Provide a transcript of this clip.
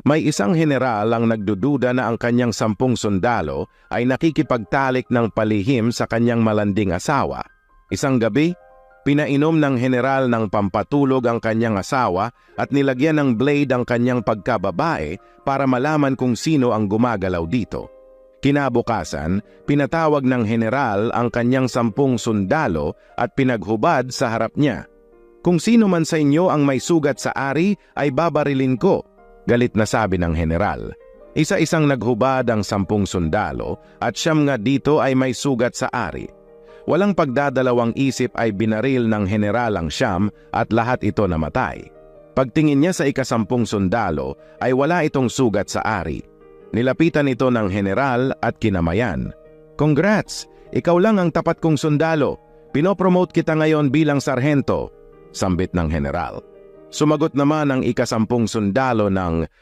May isang general ang nagdududa na ang kanyang 10 sundalo ay nakikipagtalik ng palihim sa kanyang malanding asawa. Isang gabi, pinainom ng general ng pampatulog ang kanyang asawa at nilagyan ng blade ang kanyang pagkababae para malaman kung sino ang gumagalaw dito. Kinabukasan, pinatawag ng general ang kanyang 10 sundalo at pinaghubad sa harap niya. "Kung sino man sa inyo ang may sugat sa ari ay babarilin ko," galit na sabi ng general. Isa-isang naghubad ang 10 sundalo at siyam nga dito ay may sugat sa ari. Walang pagdadalawang isip ay binaril ng general ang siyam at lahat ito namatay. Pagtingin niya sa ika-10 sundalo ay wala itong sugat sa ari. Nilapitan ito ng general at kinamayan. "Congrats! Ikaw lang ang tapat kong sundalo. Pinopromote kita ngayon bilang sarhento," sambit ng general. Sumagot naman ang ika-10 sundalo ng,